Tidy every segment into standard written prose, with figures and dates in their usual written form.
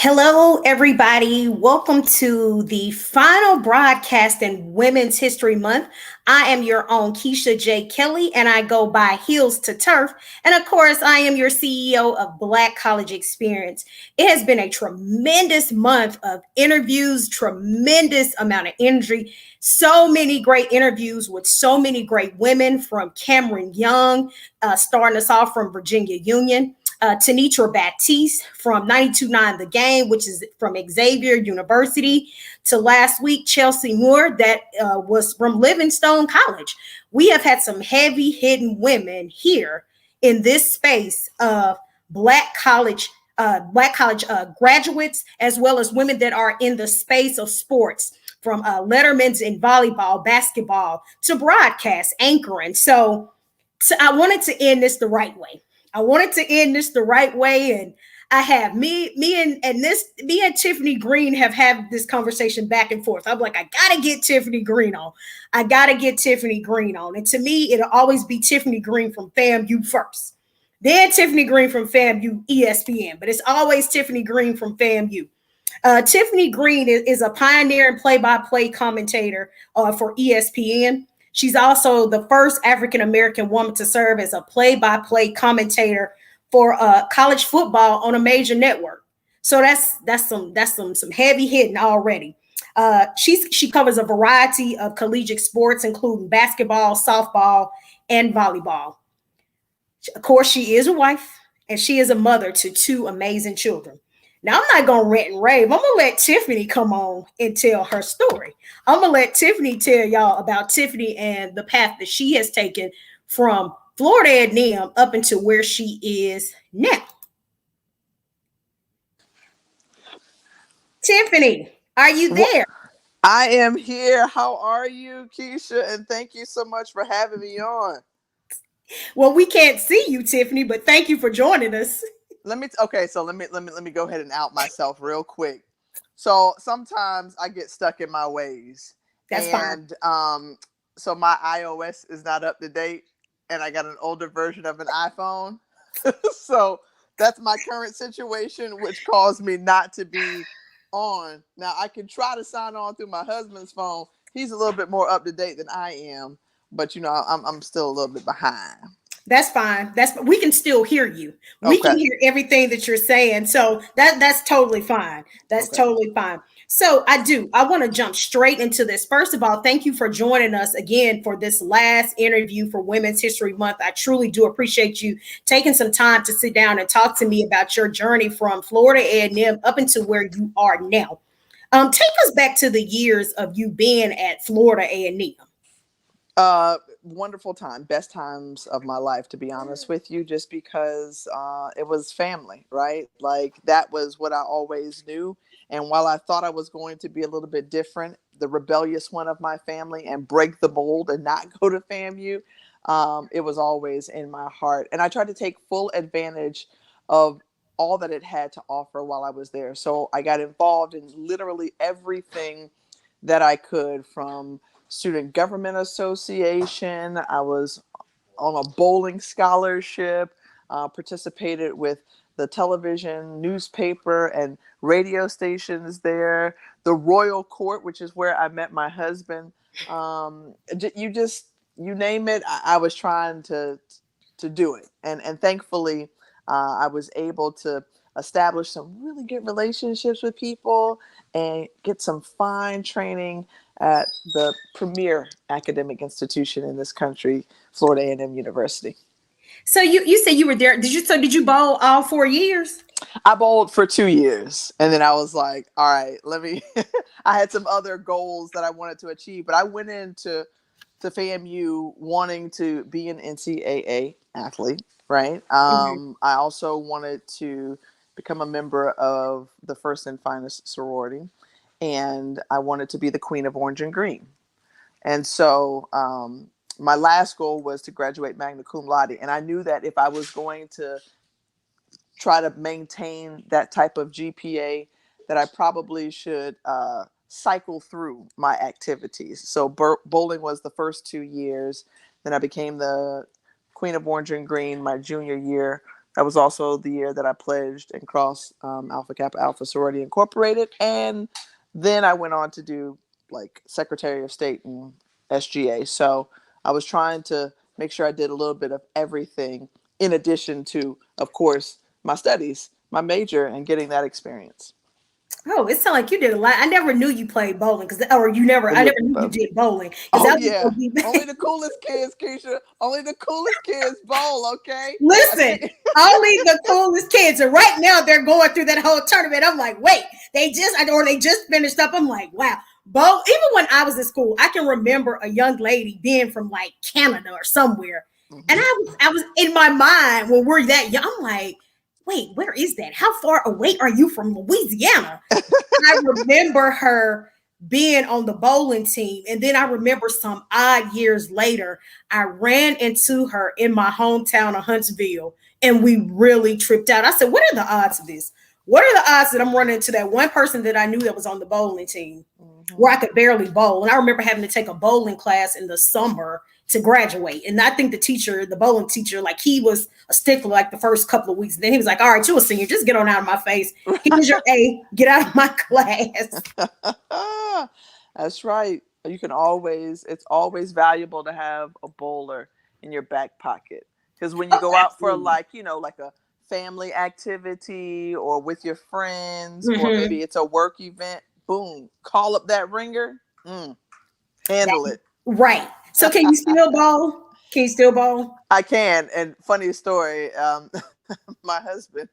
Hello, everybody. Welcome to the final broadcast in Women's History Month. I am your own Keisha J. Kelly, and I go by Heels2Turf. And of course, I am your CEO of Black College Experience. It has been a tremendous month of interviews, tremendous amount of energy, so many great interviews with so many great women, from Cameron Young, starting us off from Virginia Union. Tenitra Baptiste from 92.9 The Game, which is from Xavier University, to last week, Chelsea Moore, that was from Livingstone College. We have had some heavy hitting women here in this space of Black college graduates, as well as women that are in the space of sports, from lettermans in volleyball, basketball, to broadcast anchoring. So I wanted to end this the right way. And I have me and Tiffany Green have had this conversation back and forth. I'm like, I gotta get Tiffany Green on. And to me, it'll always be Tiffany Green from FAMU first, then Tiffany Green from FAMU ESPN, but it's always Tiffany Green from FAMU. Tiffany Green is a pioneer and play-by-play commentator for ESPN. She's also the first African-American woman to serve as a play-by-play commentator for college football on a major network. So that's some heavy hitting already. She covers a variety of collegiate sports, including basketball, softball, and volleyball. Of course, she is a wife, and she is a mother to two amazing children. Now, I'm not going to rant and rave. I'm going to let Tiffany come on and tell her story. I'm going to let Tiffany tell y'all about Tiffany and the path that she has taken from Florida A&M up into where she is now. Tiffany, are you there? I am here. How are you, Keisha? And thank you so much for having me on. Well, we can't see you, Tiffany, but thank you for joining us. Let me go ahead and out myself real quick. So sometimes I get stuck in my ways. That's fine. So my iOS is not up to date, and I got an older version of an iPhone. So that's my current situation, which caused me not to be on. Now I can try to sign on through my husband's phone. He's a little bit more up to date than I am, but I'm still a little bit behind. That's fine. We can still hear you. We can hear everything that you're saying. So that's totally fine. Totally fine. So I want to jump straight into this. First of all, thank you for joining us again for this last interview for Women's History Month. I truly do appreciate you taking some time to sit down and talk to me about your journey from Florida A&M up into where you are now. Take us back to the years of you being at Florida A&M. Wonderful time, best times of my life, to be honest with you, just because it was family, right? Like, that was what I always knew. And while I thought I was going to be a little bit different, the rebellious one of my family, and break the mold and not go to FAMU, it was always in my heart. And I tried to take full advantage of all that it had to offer while I was there. So I got involved in literally everything that I could, from Student Government Association. I was on a bowling scholarship, participated with the television, newspaper, and radio stations there. The Royal Court, which is where I met my husband. You name it, I was trying to do it. And thankfully, I was able to establish some really good relationships with people and get some fine training at the premier academic institution in this country, Florida A&M University. So you said you were there. Did you bowl all 4 years? I bowled for 2 years, and then I was like, all right, I had some other goals that I wanted to achieve, but I went into FAMU wanting to be an NCAA athlete, right? I also wanted to become a member of the First and Finest sorority, and I wanted to be the Queen of Orange and Green. And so my last goal was to graduate magna cum laude. And I knew that if I was going to try to maintain that type of GPA, that I probably should cycle through my activities. So bowling was the first 2 years. Then I became the Queen of Orange and Green my junior year, That was also the year that I pledged and crossed Alpha Kappa Alpha Sorority Incorporated. And then I went on to do like Secretary of State and SGA. So I was trying to make sure I did a little bit of everything in addition to, of course, my studies, my major, and getting that experience. Oh, it sounds like you did a lot. I never knew you played bowling I never knew you did bowling. Oh That yeah, was be only the coolest kids, Keisha. Only the coolest kids bowl. Okay. Listen, only the coolest kids. And right now they're going through that whole tournament. I'm like, wait, they just finished up. I'm like, wow. Bowl. Even when I was in school, I can remember a young lady being from like Canada or somewhere. Mm-hmm. And I was in my mind when we're that young, I'm like, wait, where is that? How far away are you from Louisiana? I remember her being on the bowling team. And then I remember some odd years later, I ran into her in my hometown of Huntsville and we really tripped out. I said, what are the odds of this? What are the odds that I'm running into that one person that I knew that was on the bowling team where I could barely bowl? And I remember having to take a bowling class in the summer to graduate. And I think the bowling teacher, like he was a stickler like the first couple of weeks. Then he was like, all right, you're a senior, just get on out of my face. Here's your A, get out of my class. That's right. It's always valuable to have a bowler in your back pocket. Because when you go out for like a family activity or with your friends, or maybe it's a work event, boom, call up that ringer, handle it. Right. So can you still bowl? Can you still bowl? I can. And funny story, my husband,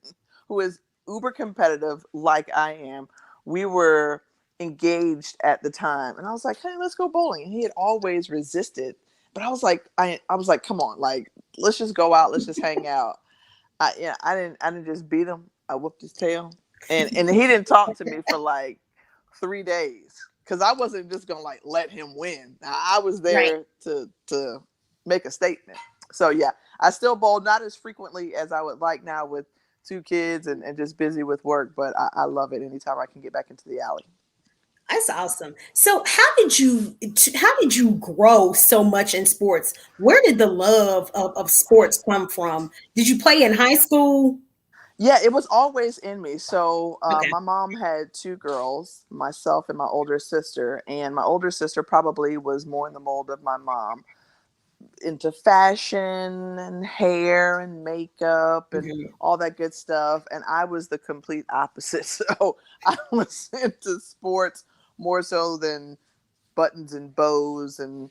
who is uber competitive like I am, we were engaged at the time. And I was like, hey, let's go bowling. And he had always resisted. But I was like, come on, like, let's just go out. Let's just hang out. I didn't just beat him. I whooped his tail. And he didn't talk to me for like 3 days. Because I wasn't just going to like let him win. I was there to make a statement. So yeah, I still bowl, not as frequently as I would like now with 2 kids and just busy with work. But I love it anytime I can get back into the alley. That's awesome. So how did you grow so much in sports? Where did the love of sports come from? Did you play in high school? Yeah, it was always in me. So Okay. my mom had 2 girls, myself and my older sister. And my older sister probably was more in the mold of my mom, into fashion and hair and makeup and all that good stuff. And I was the complete opposite. So I was into sports more so than buttons and bows and,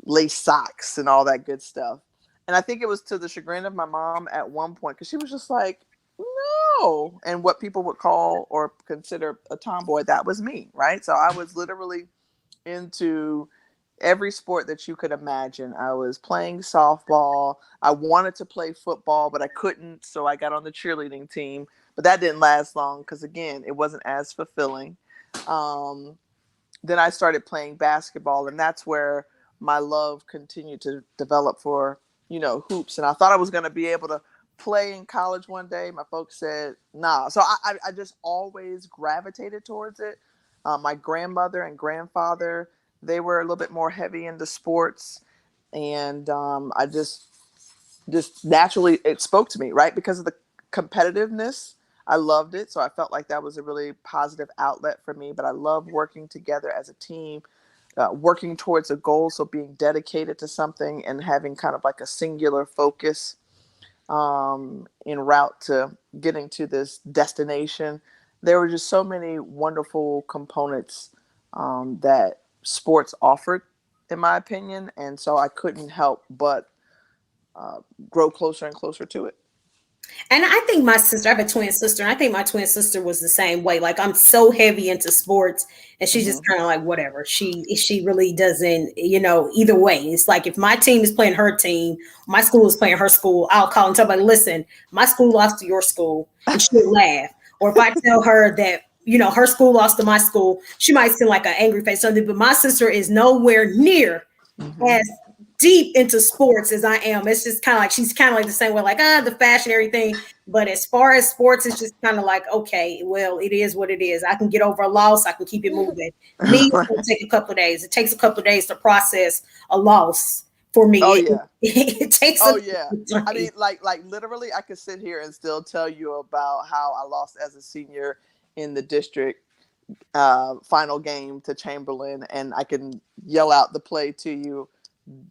lace socks and all that good stuff. And I think it was to the chagrin of my mom at one point, because she was just like, no. And what people would call or consider a tomboy, that was me, right? So I was literally into every sport that you could imagine. I was playing softball. I wanted to play football, but I couldn't. So I got on the cheerleading team. But that didn't last long because, again, it wasn't as fulfilling. Then I started playing basketball, and that's where my love continued to develop for hoops. And I thought I was going to be able to play in college one day. My folks said, nah. So I just always gravitated towards it. My grandmother and grandfather, they were a little bit more heavy into sports. And I just naturally, it spoke to me, right? Because of the competitiveness. I loved it. So I felt like that was a really positive outlet for me. But I love working together as a team. Working towards a goal, so being dedicated to something and having kind of like a singular focus en route to getting to this destination. There were just so many wonderful components that sports offered, in my opinion, and so I couldn't help but grow closer and closer to it. And I think I have a twin sister, and I think my twin sister was the same way. Like, I'm so heavy into sports, and she's just kind of like, whatever. She really doesn't, either way. It's like if my team is playing her team, my school is playing her school, I'll call and tell her, listen, my school lost to your school, and she'll laugh. Or if I tell her that, her school lost to my school, she might send like an angry face or something. But my sister is nowhere near as deep into sports as I am. It's just kind of like she's kind of like the same way, like the fashion, everything. But as far as sports, it's just kind of like, okay, well, it is what it is. I can get over a loss. I can keep it moving. Me, it's going to take a couple of days. It takes a couple of days to process a loss for me. Oh yeah. It takes Oh a yeah. I mean, like literally, I could sit here and still tell you about how I lost as a senior in the district final game to Chamberlain, and I can yell out the play to you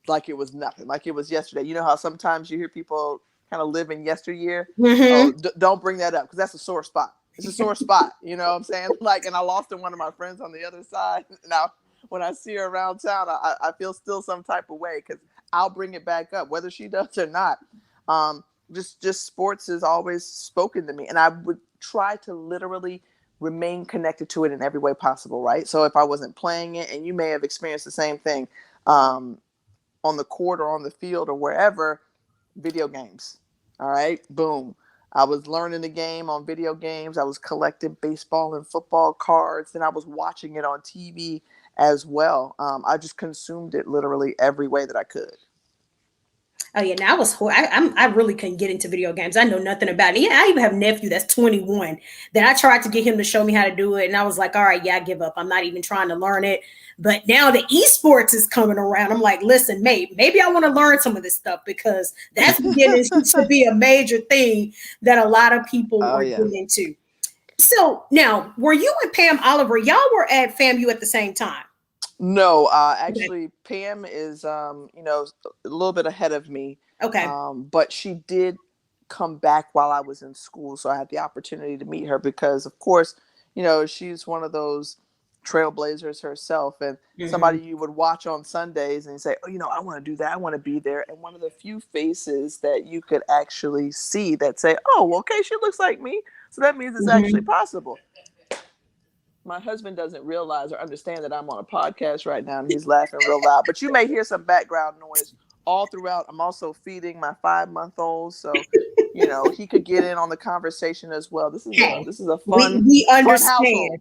like it was nothing, like it was yesterday. You know how sometimes you hear people kind of live in yesteryear? Oh, Mm-hmm. don't bring that up because that's a sore spot. It's a sore spot. You know what I'm saying? Like, and I lost to one of my friends on the other side. Now, when I see her around town, I feel still some type of way because I'll bring it back up, whether she does or not. Just sports has always spoken to me, and I would try to literally remain connected to it in every way possible, right? So if I wasn't playing it, and you may have experienced the same thing, on the court or on the field or wherever, video games. All right, boom. I was learning the game on video games. I was collecting baseball and football cards, and I was watching it on TV as well. I just consumed it literally every way that I could. Oh yeah, now I was I really couldn't get into video games. I know nothing about it. Yeah, I even have a nephew that's 21 that I tried to get him to show me how to do it, and I was like, all right, yeah, I give up. I'm not even trying to learn it. But now the esports is coming around. I'm like, listen, maybe I want to learn some of this stuff because that's beginning to be a major thing that a lot of people Oh are yeah. getting into. So now, were you and Pam Oliver? Y'all were at FAMU at the same time. No, Okay. actually, Pam is, a little bit ahead of me, Okay. but she did come back while I was in school, so I had the opportunity to meet her because, of course, she's one of those trailblazers herself, and somebody Hmm. you would watch on Sundays and say, "Oh, I want to do that. I want to be there." And one of the few faces that you could actually see that say, "Oh, okay, she looks like me, so that means it's actually Hmm. possible." My husband doesn't realize or understand that I'm on a podcast right now, and he's laughing real loud. But you may hear some background noise all throughout. I'm also feeding my 5-month-old, so he could get in on the conversation as well. This is a Hey, this is a we fun we fun understand. household.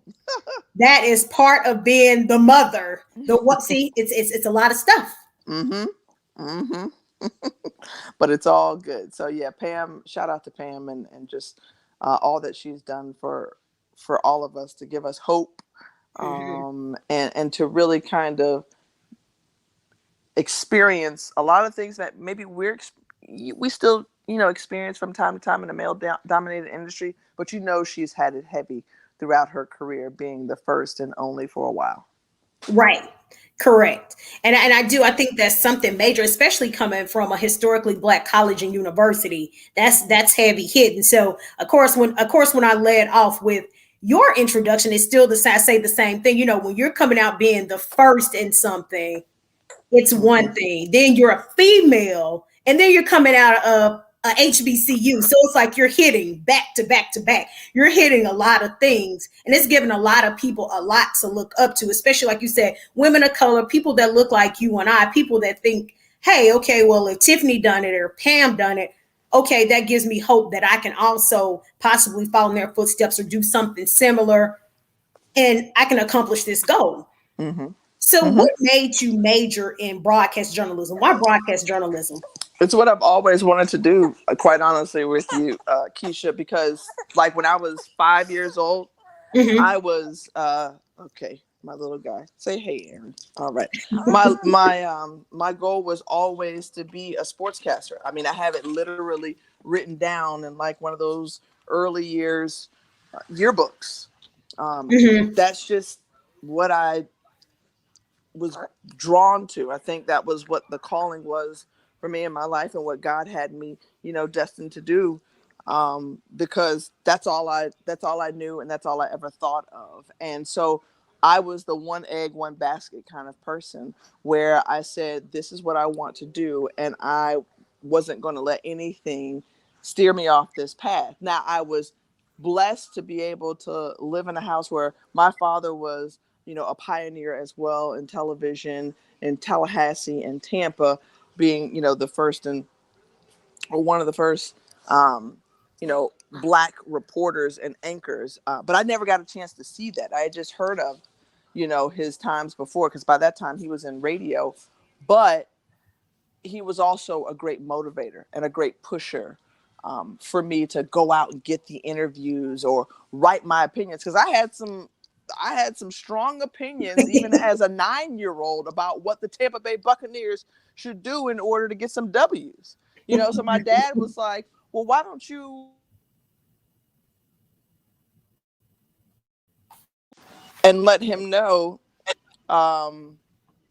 That is part of being the mother. The what? See, it's a lot of stuff. Mm-hmm. Mm-hmm. But it's all good. So yeah, Pam. Shout out to Pam and just all that she's done for all of us to give us hope, Hmm. and to really kind of experience a lot of things that maybe we still experience from time to time in a male dominated industry, but she's had it heavy throughout her career, being the first and only for a while. Right. Correct. And I think that's something major, especially coming from a historically black college and university. That's heavy hitting. So of course when I led off with your introduction, it's still I say the same thing. When you're coming out being the first in something, it's Mm-hmm. one thing. Then you're a female, and then you're coming out of a HBCU. So it's like you're hitting back to back to back. You're hitting a lot of things, and it's giving a lot of people a lot to look up to, especially like you said, women of color, people that look like you and I, people that think, hey, okay, well, if Tiffany done it or Pam done it, okay, that gives me hope that I can also possibly follow in their footsteps or do something similar, and I can accomplish this goal. Mm-hmm. So, Mm-hmm. what made you major in broadcast journalism? Why broadcast journalism? It's what I've always wanted to do, quite honestly, with you, Keisha, because like when I was 5 years old, Hmm. I was okay. My little guy, say hey, Aaron. All right. My goal was always to be a sportscaster. I mean, I have it literally written down in like one of those early years yearbooks. Um, Hmm. that's just what I was drawn to. I think that was what the calling was for me in my life, and what God had me, destined to do. Because that's all I knew, and that's all I ever thought of. And so I was the one egg, one basket kind of person, where I said, this is what I want to do, and I wasn't going to let anything steer me off this path. Now, I was blessed to be able to live in a house where my father was, a pioneer as well in television in Tallahassee and Tampa, being, the first and or one of the first, black reporters and anchors. But I never got a chance to see that. I had just heard of, his times before, because by that time he was in radio. But he was also a great motivator and a great pusher, for me to go out and get the interviews or write my opinions, because I had some strong opinions, even as a 9-year-old, about what the Tampa Bay Buccaneers should do in order to get some W's. You know, so my dad was like, well, why don't you and let him know,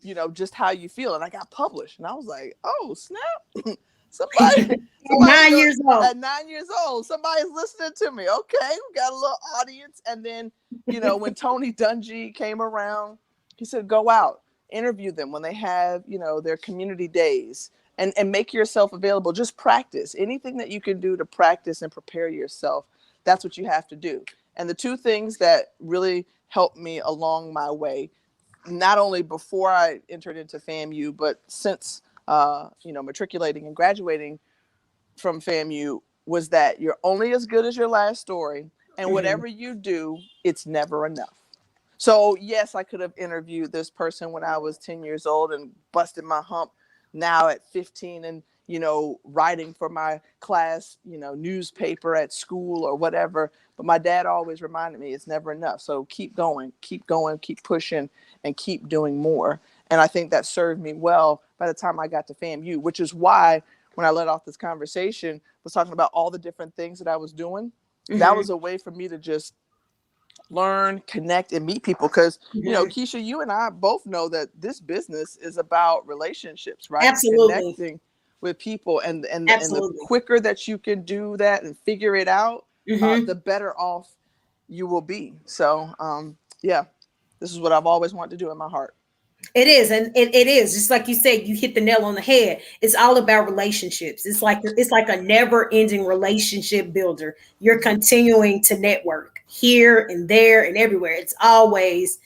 you know, just how you feel. And I got published, and I was like, oh snap. somebody At somebody's 9 years old. at 9 years old, somebody's listening to me. Okay, we got a little audience. And then, you know, when Tony Dungy came around, he said, go out, interview them when they have, you know, their community days, and make yourself available. Just practice anything that you can do to practice and prepare yourself. That's what you have to do. And the two things that really helped me along my way, not only before I entered into FAMU, but since you know, matriculating and graduating from FAMU, was that you're only as good as your last story, and whatever you do, it's never enough. So yes, I could have interviewed this person when I was 10 years old and busted my hump now at 15, and, you know, writing for my class, you know, newspaper at school or whatever. But my dad always reminded me it's never enough. So keep going, keep pushing, and keep doing more. And I think that served me well by the time I got to FAMU, which is why when I let off this conversation, was talking about all the different things that I was doing. That was a way for me to just learn, connect, and meet people. Because, you know, Keisha, you and I both know that this business is about relationships, right? Absolutely. Connecting with people. And the Absolutely. quicker that you can do that and figure it out, Mm-hmm. the better off you will be. So, yeah, this is what I've always wanted to do in my heart. It is, and it is just like you said. You hit the nail on the head. It's all about relationships. It's like a never-ending relationship builder. You're continuing to network here and there and everywhere. It's always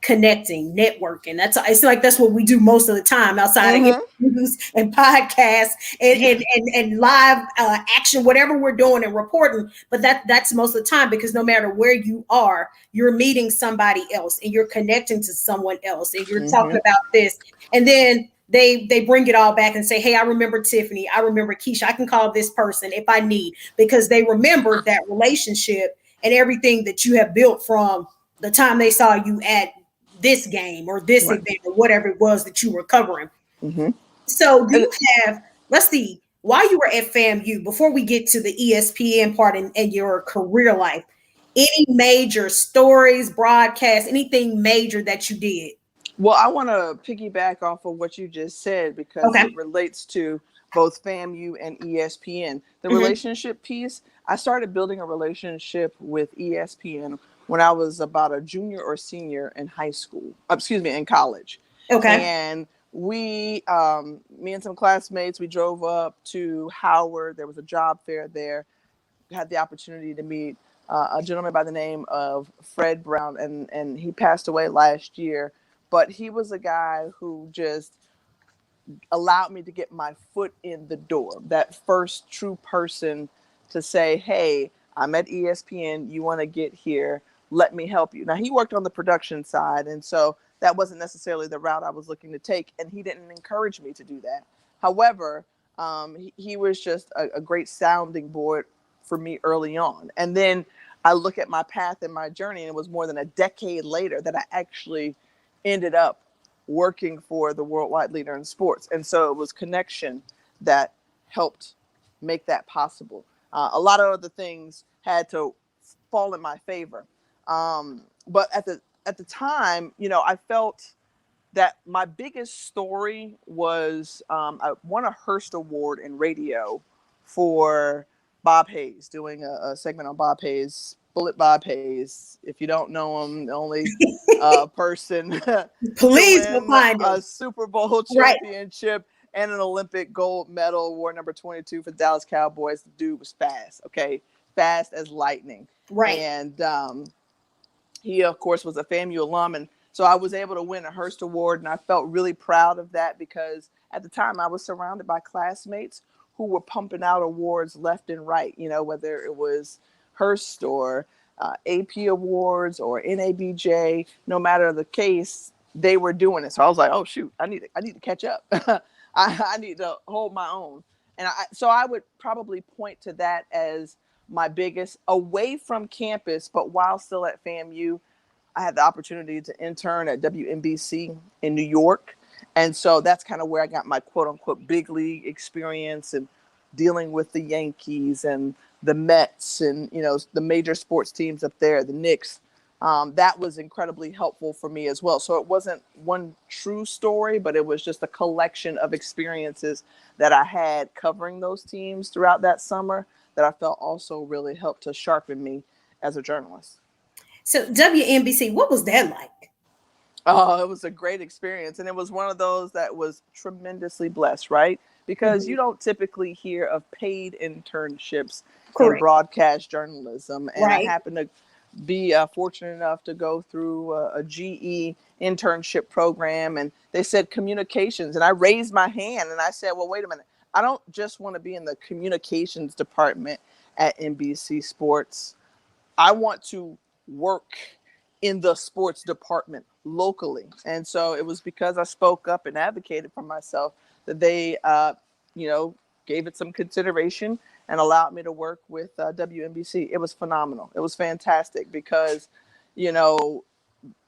connecting, networking. It's like that's what we do most of the time outside of Mm-hmm. interviews and podcasts and live action, whatever we're doing and reporting. But that's most of the time, because no matter where you are, you're meeting somebody else and you're connecting to someone else and you're talking Mm-hmm. about this, and then they bring it all back and say, hey, I remember Tiffany, I remember Keisha, I can call this person if I need, because they remember that relationship and everything that you have built from the time they saw you at this game or this Right. event or whatever it was that you were covering. Mm-hmm. So do And you have, let's see, while you were at FAMU, before we get to the ESPN part and your career life, any major stories, broadcasts, anything major that you did? well, I want to piggyback off of what you just said because Okay. it relates to both FAMU and ESPN. The Mm-hmm. relationship piece, I started building a relationship with ESPN when I was about a junior or senior in high school, excuse me, in college. Okay. And me and some classmates, we drove up to Howard. There was a job fair there. Had the opportunity to meet a gentleman by the name of Fred Brown, and he passed away last year. But he was a guy who just allowed me to get my foot in the door. That first true person to say, hey, I'm at ESPN. You want to get here? Let me help you. Now, he worked on the production side, and so that wasn't necessarily the route I was looking to take, and he didn't encourage me to do that. However, he was just a great sounding board for me early on. And then I look at my path and my journey, and it was more than a decade later that I actually ended up working for the worldwide leader in sports. And so it was connection that helped make that possible. A lot of other things had to fall in my favor. But at the time, you know, I felt that my biggest story was I won a Hearst Award in radio for Bob Hayes, doing a segment on Bob Hayes, Bullet Bob Hayes. If you don't know him, the only person to Please go win find a them. Super Bowl Right. championship and an Olympic gold medal, award number 22 for the Dallas Cowboys. The dude was fast, okay? Fast as lightning. Right. And he, of course, was a FAMU alum. And so I was able to win a Hearst Award. And I felt really proud of that because at the time I was surrounded by classmates who were pumping out awards left and right, you know, whether it was Hearst or AP awards or NABJ, no matter the case, they were doing it. So I was like, oh, shoot, I need to catch up. I need to hold my own. And so I would probably point to that as my biggest, away from campus, but while still at FAMU, I had the opportunity to intern at WNBC in New York. And so that's kind of where I got my quote unquote big league experience and dealing with the Yankees and the Mets and, the major sports teams up there, the Knicks. That was incredibly helpful for me as well. So it wasn't one true story, but it was just a collection of experiences that I had covering those teams throughout that summer that I felt also really helped to sharpen me as a journalist. So WNBC, what was that like? Oh, it was a great experience. And it was one of those that was tremendously blessed, right? Because you don't typically hear of paid internships in Correct. broadcast journalism. And I Right. happened to be fortunate enough to go through a GE internship program. And they said communications. And I raised my hand and I said, well, wait a minute. I don't just want to be in the communications department at NBC Sports. I want to work in the sports department locally. And so it was because I spoke up and advocated for myself that they, gave it some consideration and allowed me to work with WNBC. It was phenomenal. It was fantastic because,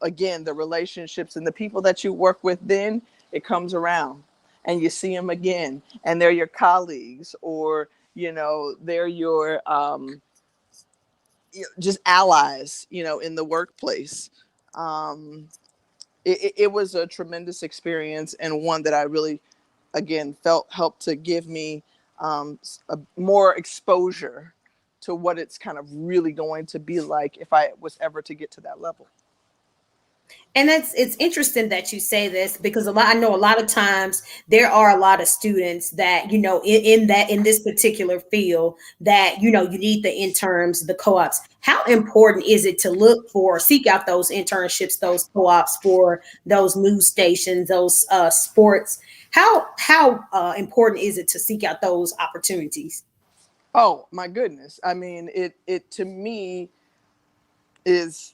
again, the relationships and the people that you work with, then it comes around and you see them again and they're your colleagues or, they're your, just allies, in the workplace. It was a tremendous experience and one that I really, again, felt helped to give me a more exposure to what it's kind of really going to be like if I was ever to get to that level. And it's interesting that you say this because I know a lot of times there are a lot of students that in this particular field that you need the interns, the co-ops. How important is it to seek out those internships, those co-ops for those news stations, those sports? How important is it to seek out those opportunities? Oh my goodness! I mean, it to me is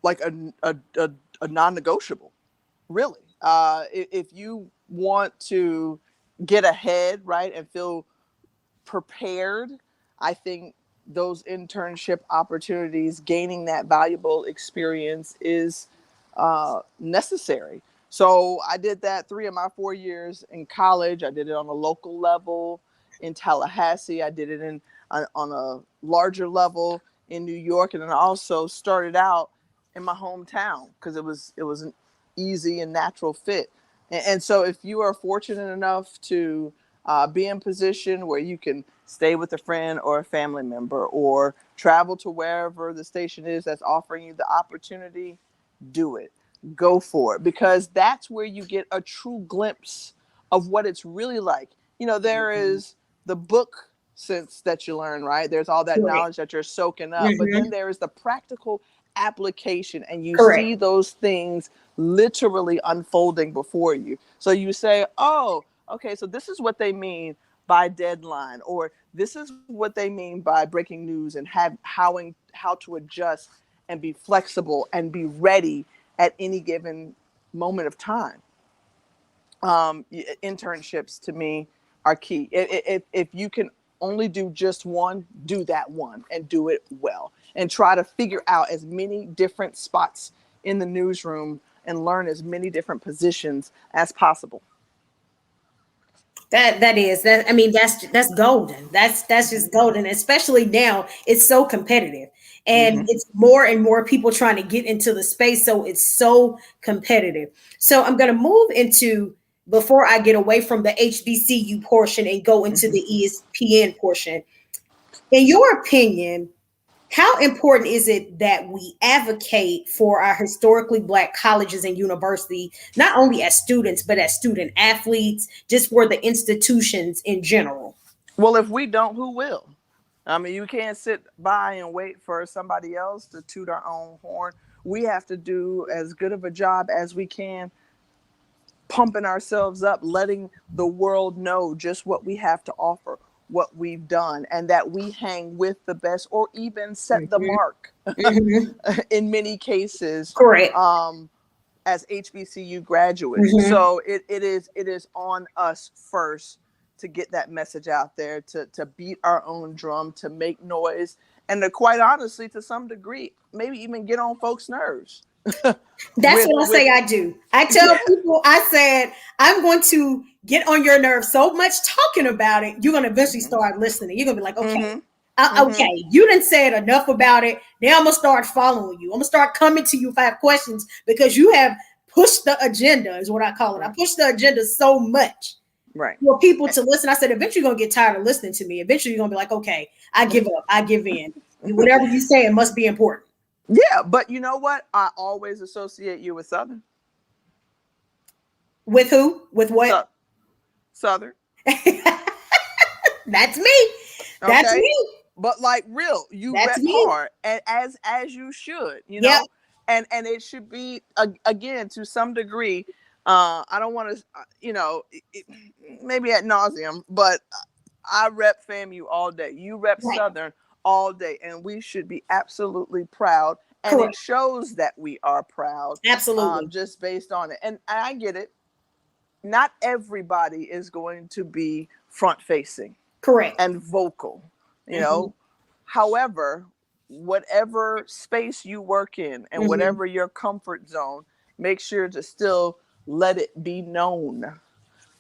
like a non-negotiable, really. If you want to get ahead, right, and feel prepared, I think those internship opportunities, gaining that valuable experience is necessary. So I did that 3 of my 4 years in college. I did it on a local level in Tallahassee. I did it on a larger level in New York, and then I also started out in my hometown because it was an easy and natural fit. And so if you are fortunate enough to be in position where you can stay with a friend or a family member or travel to wherever the station is that's offering you the opportunity, do it. Go for it, because that's where you get a true glimpse of what it's really like. There is the book sense that you learn, right? There's all that Correct. knowledge that you're soaking up, but then Mm-hmm. there is the practical application, and you Correct. see those things literally unfolding before you. So you say, oh, okay, so this is what they mean by deadline, or this is what they mean by breaking news, and how to adjust and be flexible and be ready at any given moment of time. Internships to me are key. If you can only do just one, do that one and do it well, and try to figure out as many different spots in the newsroom and learn as many different positions as possible. That I mean that's golden. That's just golden, especially now it's so competitive. And Mm-hmm. it's more and more people trying to get into the space, so it's so competitive. So I'm going to move into, before I get away from the HBCU portion and go into Mm-hmm. the ESPN portion. In your opinion, how important is it that we advocate for our historically Black colleges and universities, not only as students, but as student athletes, just for the institutions in general? Well, if we don't, who will? I mean, you can't sit by and wait for somebody else to toot our own horn. We have to do as good of a job as we can, pumping ourselves up, letting the world know just what we have to offer, what we've done, and that we hang with the best or even set the Mhm. mark Mhm. in many cases, Correct. um, as HBCU graduates. Mhm. So it is on us first to get that message out there, to beat our own drum, to make noise, and to quite honestly, to some degree, maybe even get on folks' nerves. That's what I say I do. I tell people, I said, I'm going to get on your nerves so much talking about it, you're going to eventually start listening. You're going to be like, okay, okay, you didn't say it enough about it. Now I'm going to start following you. I'm going to start coming to you if I have questions because you have pushed the agenda, is what I call it. I push the agenda so much. Right. For people to listen. I said, eventually you're going to get tired of listening to me. Eventually you're going to be like, okay, I give up. I give in. Whatever you say, it must be important. Yeah, but you know what? I always associate you with Southern. With who? With what? Southern. That's me. That's Okay? me. But like real, you That's rep me. hard, and as you should, you Yep. know, and it should be again to some degree. I don't want to, maybe ad nauseum, but I rep FAMU all day. You rep Right. Southern all day, and we should be absolutely proud. And Correct. it shows that we are proud, Absolutely. just based on it. And I get it. Not everybody is going to be front facing, Correct. and vocal, you know. However, whatever space you work in and whatever your comfort zone, make sure to still let it be known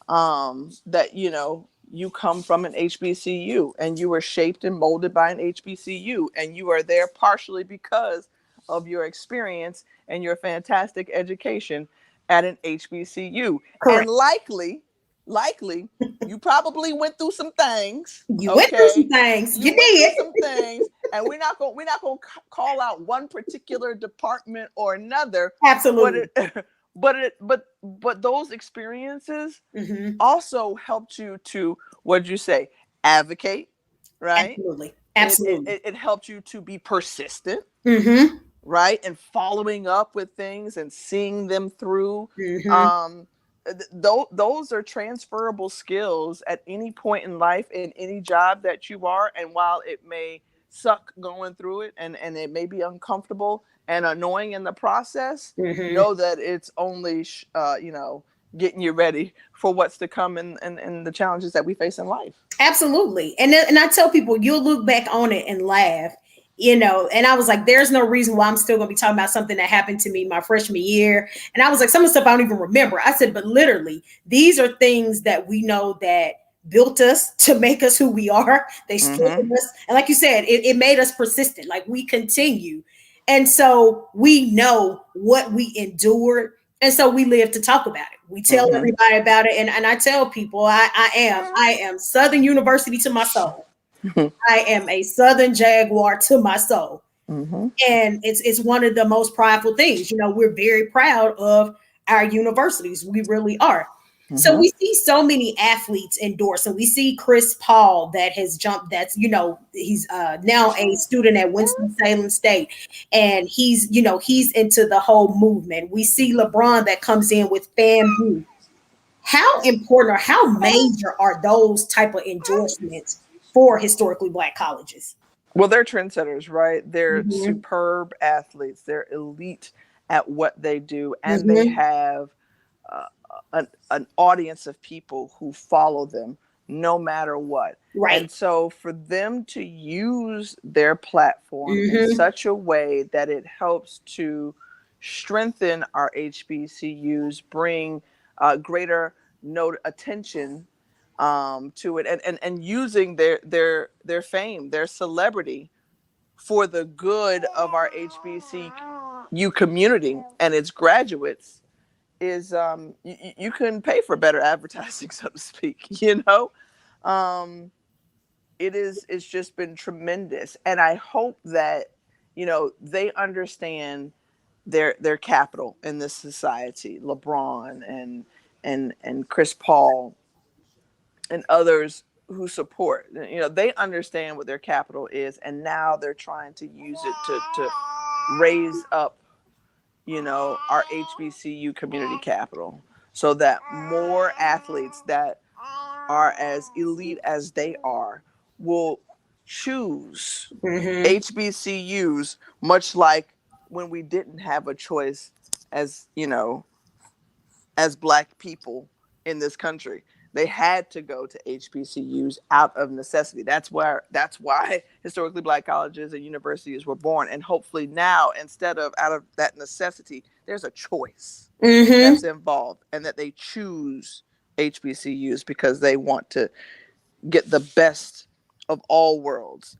that, you know, you come from an HBCU and you were shaped and molded by an HBCU, and you are there partially because of your experience and your fantastic education at an HBCU. Correct. And likely, you probably went through some things. You went through some Okay, things. you You went through did. some things, and we're not gonna call out one particular department or another. Absolutely. But those experiences also helped you to, what'd you say, advocate, right? Absolutely. Absolutely. It helped you to be persistent, Mm-hmm. right? And following up with things and seeing them through. Mm-hmm. Those are transferable skills at any point in life, in any job that you are. And while it may suck going through it, and it may be uncomfortable and annoying in the process, know that it's only, getting you ready for what's to come and the challenges that we face in life. Absolutely. And I tell people, you'll look back on it and laugh, and I was like, there's no reason why I'm still going to be talking about something that happened to me my freshman year. And I was like, some of the stuff I don't even remember. I said, but literally, these are things that we know that built us to make us who we are. They strengthened us. And like you said, it made us persistent. Like, we continue. And so we know what we endured. And so we live to talk about it. We tell everybody about it. And I tell people, I am Southern University to my soul. I am a Southern Jaguar to my soul. And it's one of the most prideful things. We're very proud of our universities. We really are. So we see so many athletes endorse, and we see Chris Paul that has jumped. He's now a student at Winston-Salem State, and he's into the whole movement. We see LeBron that comes in with FAMU. How important or how major are those type of endorsements for historically Black colleges? Well, they're trendsetters, right? They're superb athletes. They're elite at what they do, and they have an audience of people who follow them no matter what. Right. And so for them to use their platform in such a way that it helps to strengthen our HBCUs, bring greater attention to it, and using their fame, their celebrity, for the good of our HBCU community and its graduates, is you couldn't pay for better advertising, so to speak. It's just been tremendous, and I hope that they understand their capital in this society. LeBron and Chris Paul and others who support, they understand what their capital is, and now they're trying to use it to raise up our HBCU community capital, so that more athletes that are as elite as they are will choose HBCUs, much like when we didn't have a choice as Black people in this country. They had to go to HBCUs out of necessity. That's why historically Black colleges and universities were born. And hopefully now, instead of out of that necessity, there's a choice Mm-hmm. that's involved, and that they choose HBCUs because they want to get the best of all worlds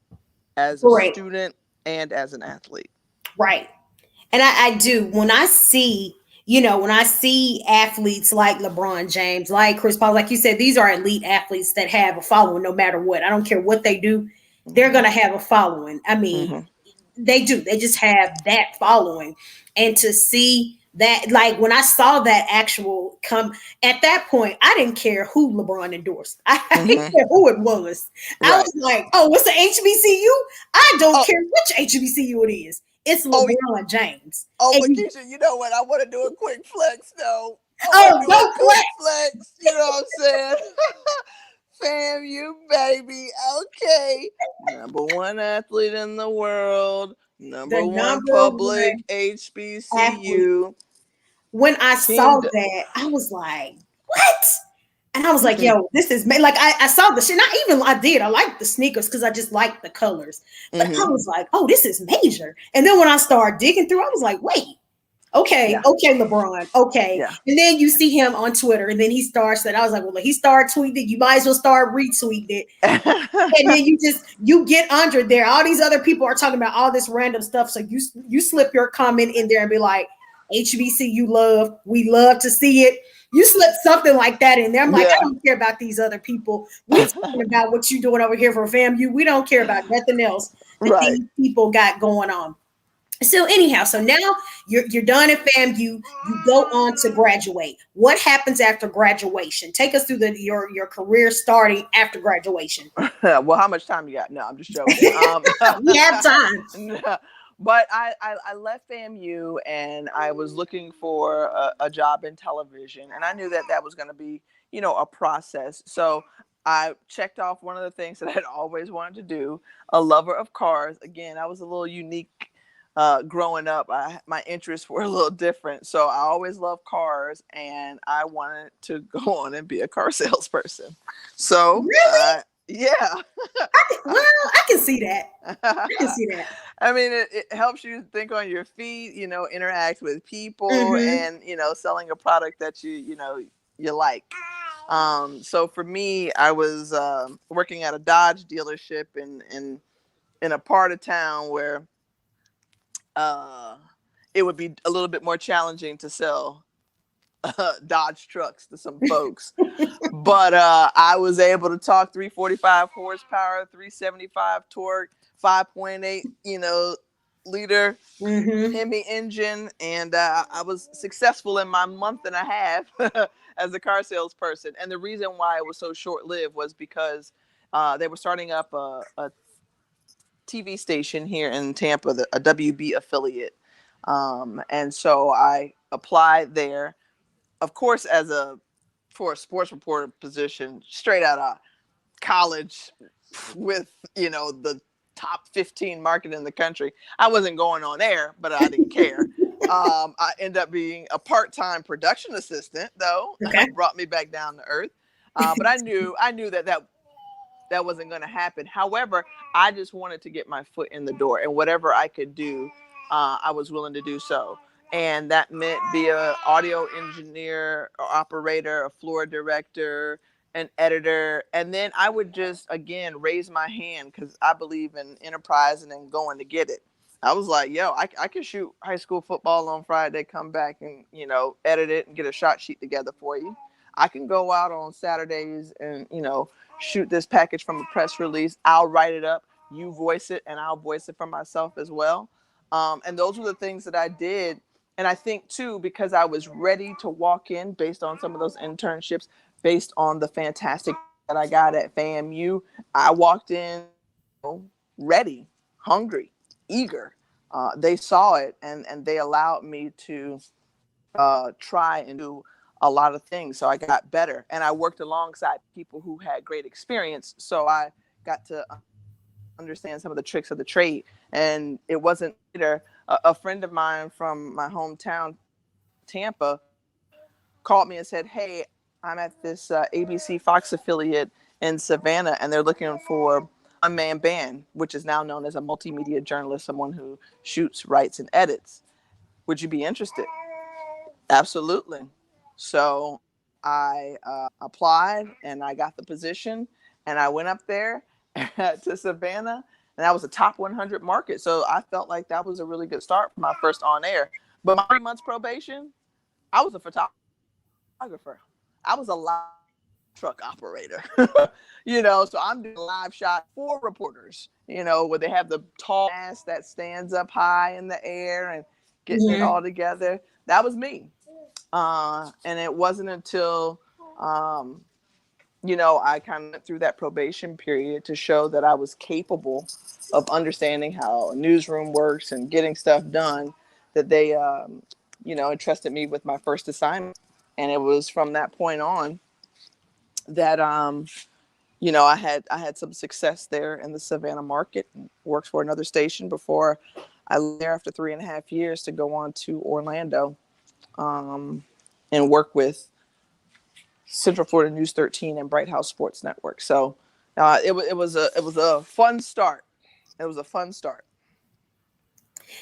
as a Great. student and as an athlete. Right. And I do when I see, when I see athletes like LeBron James, like Chris Paul, like you said, these are elite athletes that have a following no matter what. I don't care what they do, they're Mm-hmm. going to have a following. I mean, Mm-hmm. they do. They just have that following. And to see that, like when I saw that actual come at that point, I didn't care who LeBron endorsed. I didn't Mm-hmm. care who it was. I Right. was like, oh, what's the HBCU? I don't Oh, care which HBCU it is. It's oh, LeBron James. oh, And but Keisha, you know what? I want to do a quick flex, though. I want to oh, do a go quick flex. flex. You know what I'm saying? FAMU, baby. Okay. Number one athlete in the world. The Number one number public one athlete. HBCU. When I saw Teamed. that, I was like, what? And I was like, Mm-hmm. yo, this is like I saw the shit. Not even I did. I liked the sneakers because I just liked the colors. But I Mm-hmm. was like, oh, this is major. And then when I started digging through, I was like, wait, okay, Yeah. okay, LeBron, okay. Yeah. And then you see him on Twitter, and then he starts that. I was like, well, he started tweeting it. You might as well start retweeting it. And then you get under there. All these other people are talking about all this random stuff. So you slip your comment in there and be like, HBCU love, we love to see it. You slip something like that in there. I'm like, I Yeah. don't care about these other people. We talking about what you doing over here for FAMU. We don't care about nothing else that Right. these people got going on. So anyhow, so now you're done at FAMU. You go on to graduate. What happens after graduation? Take us through your career starting after graduation. Well, how much time you got? No, I'm just joking. We have time. No. But I left FAMU and I was looking for a job in television, and I knew that that was going to be, a process. So I checked off one of the things that I had always wanted to do, a lover of cars. Again, I was a little unique growing up. My interests were a little different. So I always loved cars, and I wanted to go on and be a car salesperson. So, Really? yeah. Well, I can see that. I can see that. I mean, it helps you think on your feet, interact with people, Mm-hmm. and, selling a product that you like. So for me, I was working at a Dodge dealership in a part of town where uh, it would be a little bit more challenging to sell Dodge trucks to some folks. But I was able to talk 345 horsepower, 375 torque, 5.8, liter Mm-hmm. Hemi engine, and I was successful in my month and a half as a car salesperson. And the reason why it was so short lived was because they were starting up a TV station here in Tampa, a WB affiliate. And so I applied there, of course, for a sports reporter position, straight out of college with, the top 15 market in the country. I wasn't going on air, but I didn't care. I ended up being a part-time production assistant, though. Okay. Brought me back down to earth. But I knew that wasn't going to happen. However, I just wanted to get my foot in the door, and whatever I could do, I was willing to do so. And that meant be a audio engineer or operator, a floor director, an editor. And then I would just, again, raise my hand because I believe in enterprise and then going to get it. I was like, yo, I can shoot high school football on Friday, come back and, edit it and get a shot sheet together for you. I can go out on Saturdays and, shoot this package from a press release. I'll write it up, you voice it, and I'll voice it for myself as well. And those were the things that I did. And I think, too, because I was ready to walk in based on some of those internships, based on the fantastic that I got at FAMU, I walked in ready, hungry, eager. They saw it, and they allowed me to try and do a lot of things. So I got better, and I worked alongside people who had great experience. So I got to understand some of the tricks of the trade. And it wasn't later, a friend of mine from my hometown, Tampa, called me and said, "Hey, I'm at this ABC Fox affiliate in Savannah, and they're looking for a man band, which is now known as a multimedia journalist, someone who shoots, writes, and edits. Would you be interested? Absolutely. So I applied and I got the position, and I went up there to Savannah, and that was a top 100 market. So I felt like that was a really good start for my first on air. But my 3 months probation, I was a photographer. I was a live truck operator. So I'm doing live shot for reporters, where they have the tall mask that stands up high in the air and getting it all together. That was me. And it wasn't until, I kind of went through that probation period to show that I was capable of understanding how a newsroom works and getting stuff done, that they, entrusted me with my first assignment. And it was from that point on that, I had some success there in the Savannah market. Worked for another station before I left there after 3.5 years to go on to Orlando, and work with Central Florida News 13 and Bright House Sports Network. So it was a fun start. It was a fun start.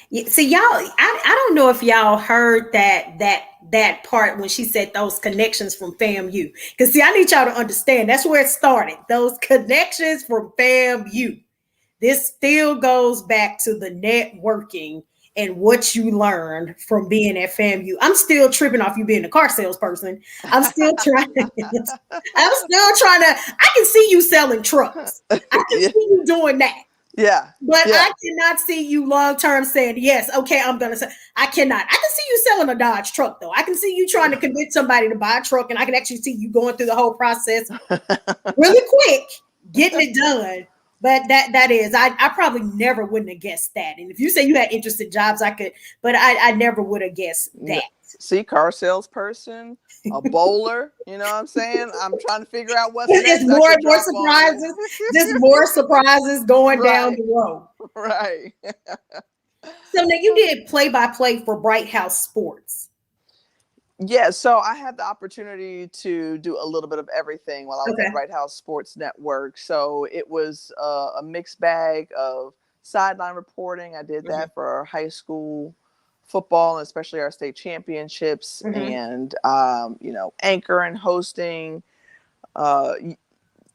Yeah, see, y'all, I don't know if y'all heard that part when she said those connections from FAMU. Because see, I need y'all to understand that's where it started. Those connections from FAMU. This still goes back to the networking and what you learned from being at FAMU. I'm still tripping off you being a car salesperson. I'm still trying. I'm still trying to. I can see you selling trucks. I can Yeah. see you doing that. Yeah. But Yeah. I cannot see you long term saying, yes, okay, I'm going to say, I cannot. I can see you selling a Dodge truck, though. I can see you trying to convince somebody to buy a truck, and I can actually see you going through the whole process really quick, getting it done. But that is, I probably never wouldn't have guessed that. And if you say you had interested jobs, I could, but I never would have guessed that. See, car salesperson, a bowler, you know what I'm saying? I'm trying to figure out what's It's next. more and more surprises, just more surprises going down the road. Right. So now you did play-by-play for Bright House Sports. Yeah, so I had the opportunity to do a little bit of everything while I was at Bright House Sports Network. So it was a mixed bag of sideline reporting. I did that for our high school football, and especially our state championships, and anchor and hosting,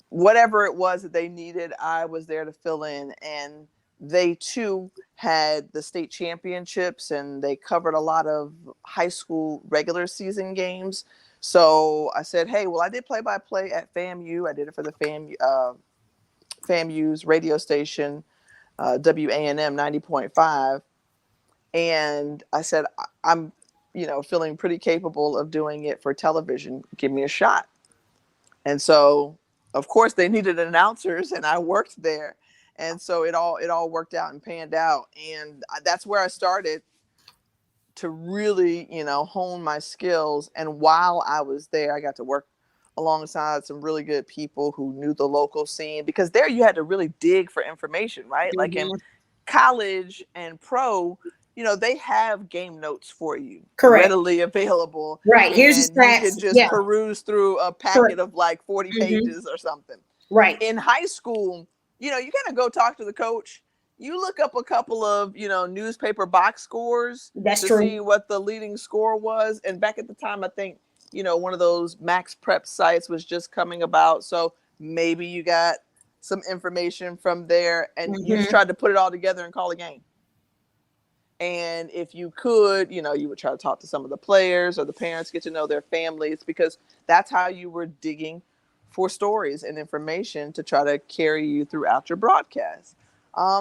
whatever it was that they needed, I was there to fill in. And they too had the state championships, and they covered a lot of high school regular season games. So I said, hey, well, I did play-by-play at FAMU. I did it for the FAMU's radio station, WANM 90.5. And I said, I'm, feeling pretty capable of doing it for television. Give me a shot. And so, of course, they needed announcers, and I worked there. And so it all worked out and panned out. And that's where I started to really, hone my skills. And while I was there, I got to work alongside some really good people who knew the local scene, because there you had to really dig for information, right? Like in college and pro, they have game notes for you. Correct. Readily available. Right. Here's your stats. You could just peruse through a packet of like 40 pages or something. Right. In high school, you kind of go talk to the coach. You look up a couple of, newspaper box scores to see what the leading score was. And back at the time, I think, one of those Max Prep sites was just coming about. So maybe you got some information from there, and you just tried to put it all together and call a game. And if you could, you would try to talk to some of the players or the parents, get to know their families, because that's how you were digging for stories and information to try to carry you throughout your broadcast.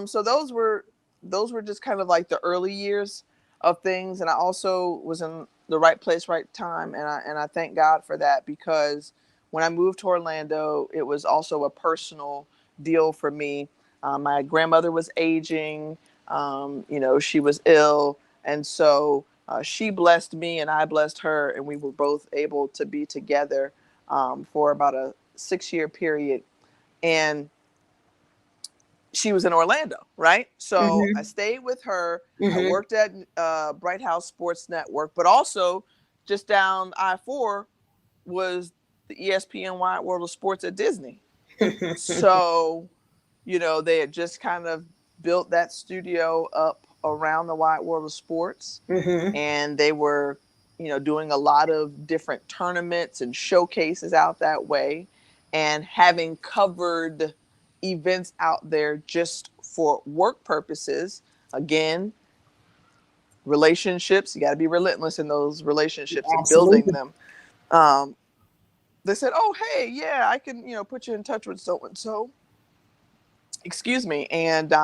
So those were just kind of like the early years of things. And I also was in the right place, right time. And I thank God for that, because when I moved to Orlando, it was also a personal deal for me. My grandmother was aging. She was ill. And so she blessed me and I blessed her, and we were both able to be together for about a 6-year period. And she was in Orlando, right? So I stayed with her. I worked at Bright House Sports Network, but also just down I-4 was the ESPN Wide World of Sports at Disney. So, they had just kind of built that studio up around the Wide World of Sports. Mm-hmm. And they were, doing a lot of different tournaments and showcases out that way. And having covered events out there just for work purposes, again, relationships, you got to be relentless in those relationships and building Absolutely. them. They said, oh, hey, yeah, I can, put you in touch with so-and-so. Excuse me. And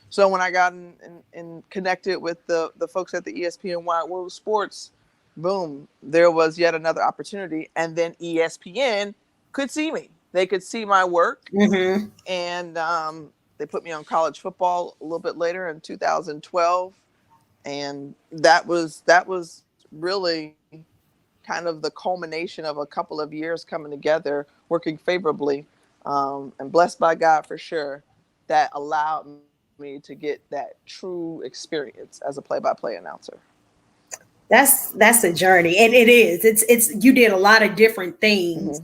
so when I got in connected with the folks at the ESPN Wide World of Sports, boom, there was yet another opportunity. And then ESPN could see me. They could see my work. Mm-hmm. And they put me on college football a little bit later in 2012. And that was really kind of the culmination of a couple of years coming together, working favorably, and blessed by God for sure, that allowed me to get that true experience as a play-by-play announcer. That's a journey, and it is. It's you did a lot of different things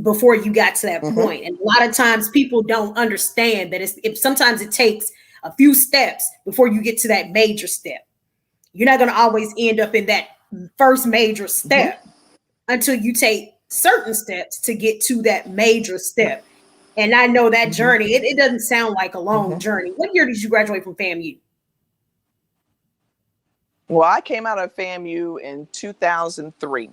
before you got to that point. And a lot of times people don't understand that sometimes it takes a few steps before you get to that major step. You're not going to always end up in that first major step until you take certain steps to get to that major step. And I know that journey, it doesn't sound like a long journey. What year did you graduate from FAMU? Well, I came out of FAMU in 2003.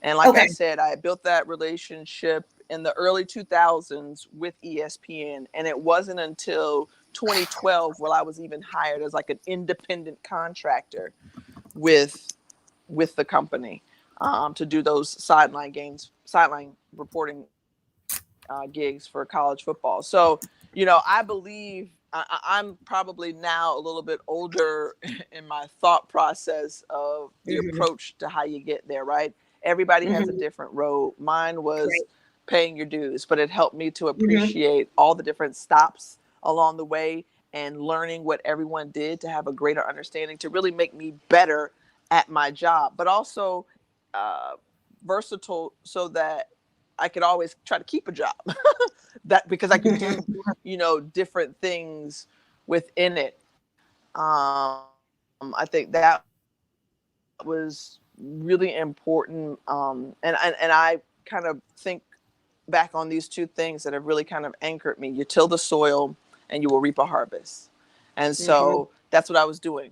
And like I said, I built that relationship in the early 2000s with ESPN. And it wasn't until 2012 where I was even hired as like an independent contractor with the company to do those sideline reporting gigs for college football. So, I believe I'm probably now a little bit older in my thought process of the approach to how you get there, right? Everybody has a different road. Mine was paying your dues, but it helped me to appreciate all the different stops along the way and learning what everyone did to have a greater understanding to really make me better at my job, but also versatile so that I could always try to keep a job that because I could do, different things within it. I think that was really important. And I kind of think back on these two things that have really kind of anchored me. You till the soil and you will reap a harvest. And so that's what I was doing,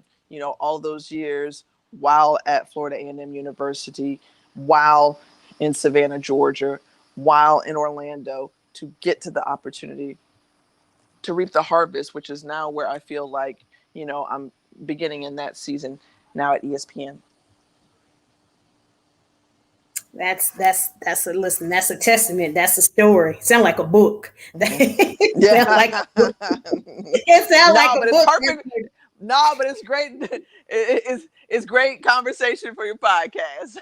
all those years while at Florida A&M University, while in Savannah, Georgia, while in Orlando, to get to the opportunity to reap the harvest, which is now where I feel like, I'm beginning in that season now at ESPN. That's listen, that's a testament. That's a story. Sound like a book. Yeah. Sound like a book. It sound like a book. Perfect. No, but it's great. It's great conversation for your podcast.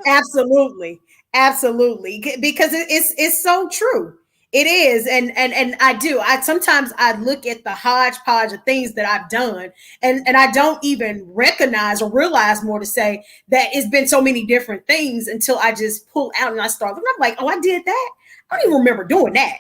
Absolutely. Because it's so true. It is. And I do. I sometimes I look at the hodgepodge of things that I've done and I don't even recognize or realize more to say that it's been so many different things until I just pull out and I start looking. I'm like, oh, I did that. I don't even remember doing that.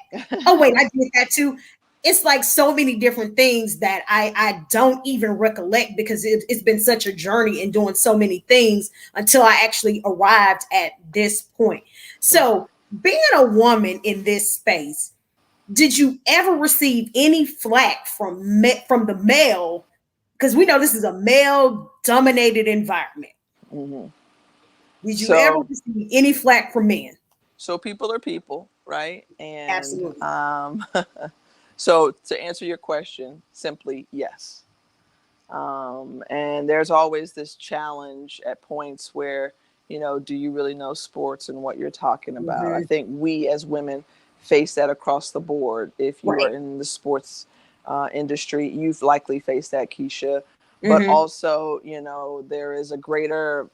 Oh, wait, I did that too. It's like so many different things that I don't even recollect because it's been such a journey in doing so many things until I actually arrived at this point. So being a woman in this space, did you ever receive any flack from the male? Because we know this is a male dominated environment. Did you ever receive any flack from men? So people are people, right? And Absolutely. So to answer your question, simply yes. And there's always this challenge at points where, do you really know sports and what you're talking about? I think we as women face that across the board. If you are in the sports industry, you've likely faced that, Keisha. But also, there is a greater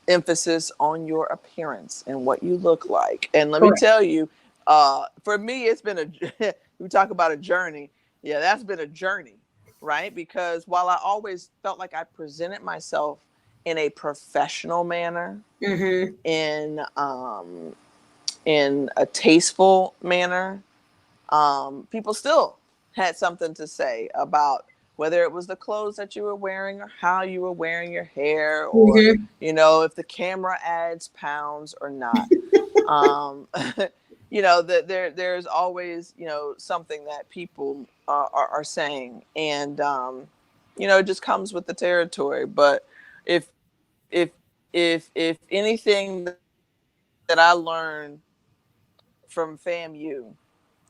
emphasis on your appearance and what you look like. And let me tell you, for me, it's been we talk about a journey. Yeah, that's been a journey, right? Because while I always felt like I presented myself in a professional manner, Mm-hmm. in a tasteful manner, people still had something to say about whether it was the clothes that you were wearing or how you were wearing your hair, or Mm-hmm. if the camera adds pounds or not. um, there's always something that people are saying, and it just comes with the territory. But if if if anything that I learned from FAMU,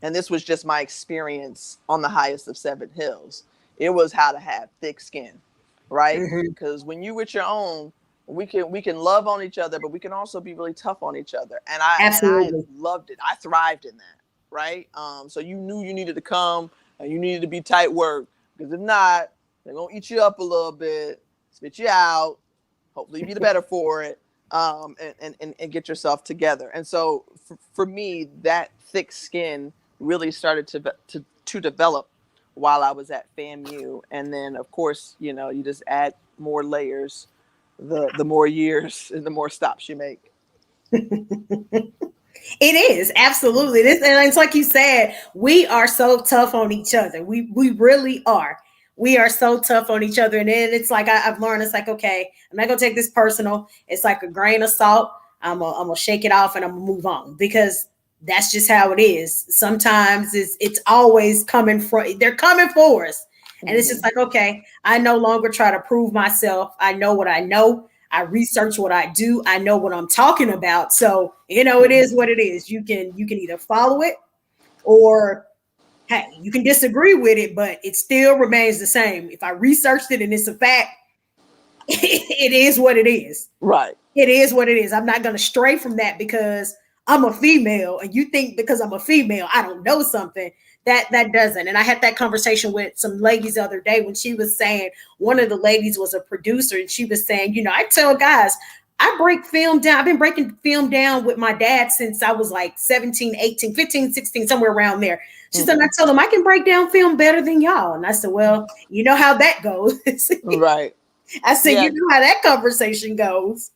and this was just my experience on the highest of Seven Hills, it was how to have thick skin, right? Mm-hmm. Because when you with your own, we can love on each other, but we can also be really tough on each other. And I Absolutely. loved it. I thrived in that, right? So you knew you needed to come and you needed to be tight work, because if not, they're gonna eat you up a little bit, spit you out, hopefully be the better for it, and get yourself together. And so for me, that thick skin really started to develop while I was at FAMU. And then, of course, you just add more layers the more years and the more stops you make. It is absolutely this, and it's like you said, we are so tough on each other. We really are. We are so tough on each other, and then it's like I've learned. It's like, okay, I'm not gonna take this personal. It's like a grain of salt. I'm gonna shake it off and I'm gonna move on, because that's just how it is. Sometimes it's always coming from, they're coming for us, and it's just Mm-hmm. like, okay, I no longer try to prove myself. I know what I know. I research what I do. I know what I'm talking about. So, it is what it is. You can either follow it, or hey, you can disagree with it, but it still remains the same. If I researched it and it's a fact, it is what it is. Right. It is what it is. I'm not going to stray from that because I'm a female, and you think because I'm a female I don't know something. That doesn't. And I had that conversation with some ladies the other day, when she was saying, one of the ladies was a producer, and she was saying, I tell guys, I break film down. I've been breaking film down with my dad since I was like 17, 18, 15, 16, somewhere around there. She said, I Mm-hmm. told them I can break down film better than y'all. And I said, well, you know how that goes. Right. I said, Yeah. you know how that conversation goes.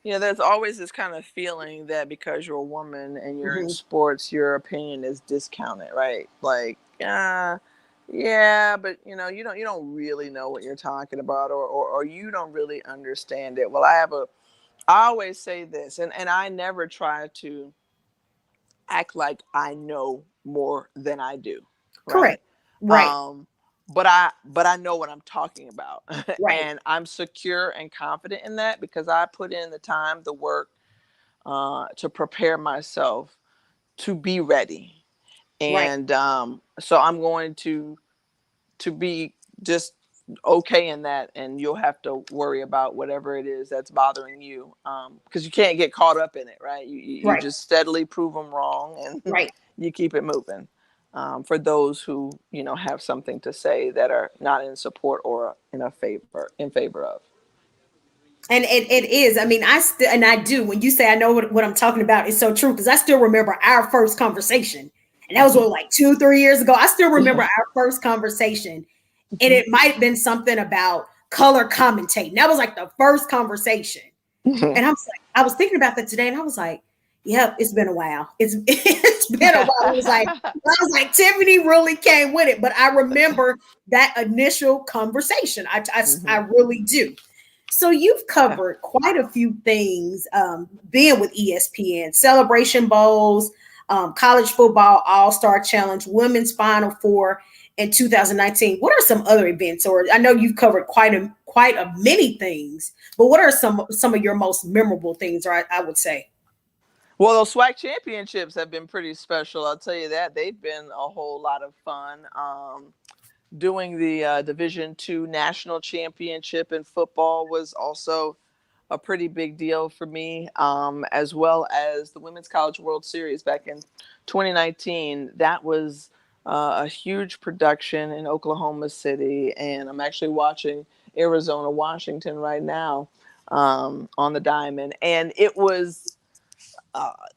There's always this kind of feeling that because you're a woman and you're in Mhm. sports, your opinion is discounted, right? Like, yeah, but you don't really know what you're talking about, or you don't really understand it. Well, I always say this, and I never try to act like I know more than I do, Correct. right? Right. Um, but I know what I'm talking about, Right. and I'm secure and confident in that because I put in the time, the work, to prepare myself to be ready. Right. And so I'm going to be just okay in that, and you'll have to worry about whatever it is that's bothering you, because you can't get caught up in it, right? You Right. just steadily prove them wrong, and Right. you keep it moving. For those who have something to say that are not in support or in favor of. And it is. I mean, I still, and I do. When you say I know what I'm talking about, it's so true, because I still remember our first conversation. And that was what, like 2, 3 years ago. I still remember Yeah. our first conversation. And it might have been something about color commentating. That was like the first conversation. And I was thinking about that today, and I was like, yep, it's been a while. It's been a while. I was like, Tiffany really came with it. But I remember that initial conversation. I Mhm. really do. So you've covered quite a few things, being with ESPN, Celebration Bowls, College Football All-Star Challenge, Women's Final Four in 2019. What are some other events? Or I know you've covered quite a many things, but what are some of your most memorable things? Or I would say. Well, those SWAC championships have been pretty special. I'll tell you that they've been a whole lot of fun. Doing the Division II national championship in football was also a pretty big deal for me, as well as the Women's College World Series back in 2019. That was a huge production in Oklahoma City, and I'm actually watching Arizona Washington right now, on the diamond, and it was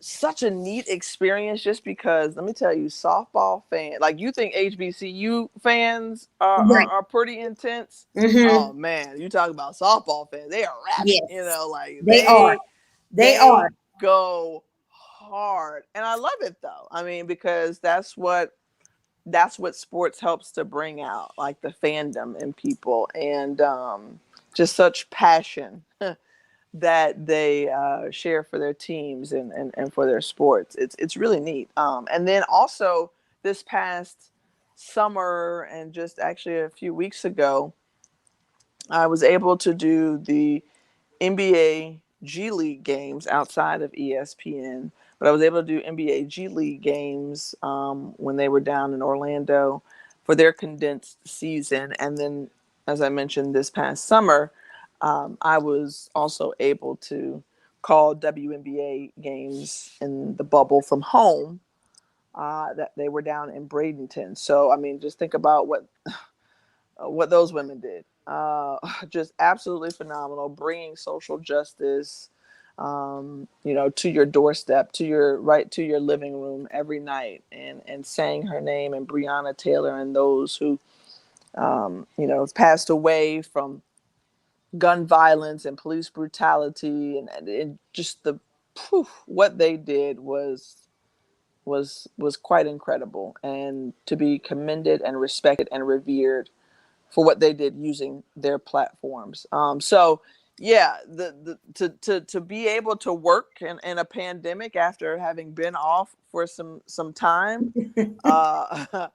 such a neat experience, just because, let me tell you, softball fans, like, you think HBCU fans Right. are pretty intense. Mm-hmm. Oh man, you talk about softball fans, they are rabid, Yes, like they are. They are. they go hard. And I love it though. I mean, because that's what sports helps to bring out, like the fandom in people, and just such passion that they share for their teams, and for their sports. It's really neat. And then also, this past summer, and just actually a few weeks ago, I was able to do the NBA G League games outside of ESPN, but I was able to do NBA G League games when they were down in Orlando for their condensed season. And then, as I mentioned, this past summer, I was also able to call WNBA games in the bubble from home. That they were down in Bradenton. So, I mean, just think about what those women did. Just absolutely phenomenal, bringing social justice, to your doorstep, to your living room every night, and saying her name, and Breonna Taylor, and those who, have passed away from gun violence and police brutality, and just what they did was quite incredible, and to be commended and respected and revered for what they did using their platforms. So yeah, to be able to work in a pandemic after having been off for some time, I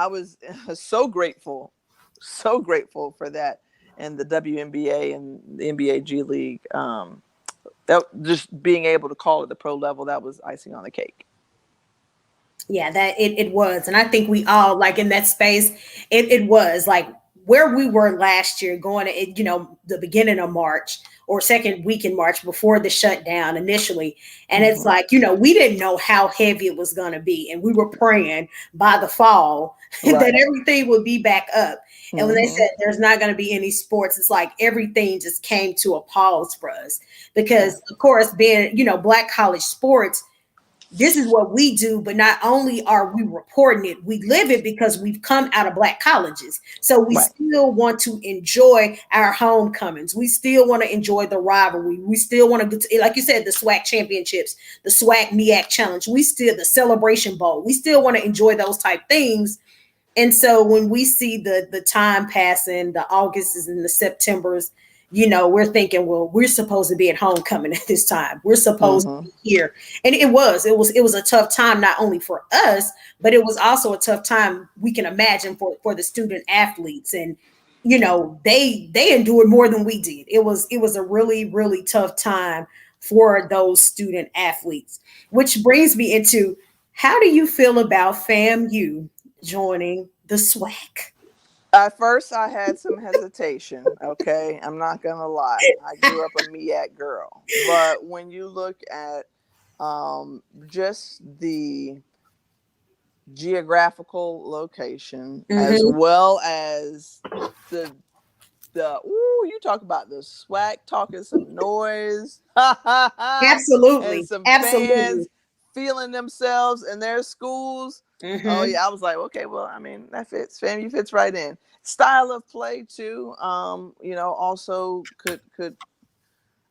was so grateful for that, and the WNBA and the NBA G League. That, just being able to call it the pro level, that was icing on the cake. Yeah, that it was. And I think we all, like, in that space, it was like where we were last year, going to, the beginning of March or second week in March before the shutdown initially. And it's Mm-hmm. like, we didn't know how heavy it was going to be. And we were praying by the fall Right. that everything would be back up. And when they Mm-hmm. said there's not going to be any sports, it's like everything just came to a pause for us. Because, of course, being, Black college sports, this is what we do, but not only are we reporting it, we live it because we've come out of Black colleges. So we Right. still want to enjoy our homecomings. We still want to enjoy the rivalry. We still want to, like you said, the SWAC championships, the SWAC MEAC challenge. We still, the Celebration Bowl. We still want to enjoy those type things. And so when we see the time passing, the Augusts and the Septembers, we're thinking, well, we're supposed to be at homecoming at this time. We're supposed to Mm-hmm. be here. And it was a tough time, not only for us, but it was also a tough time we can imagine for the student athletes. And they endured more than we did. It was a really, really tough time for those student athletes, which brings me into, how do you feel about FAMU joining the SWAC? At first, I had some hesitation. Okay, I'm not gonna lie. I grew up a MEAC girl, but when you look at just the geographical location, as Hmm. well as the you talk about the SWAC talking some noise, and Absolutely. some Absolutely. fans feeling themselves in their schools. Oh Hmm. yeah, I was like, okay, well, I mean, that fits. FAMU fits right in. Style of play too. Also could.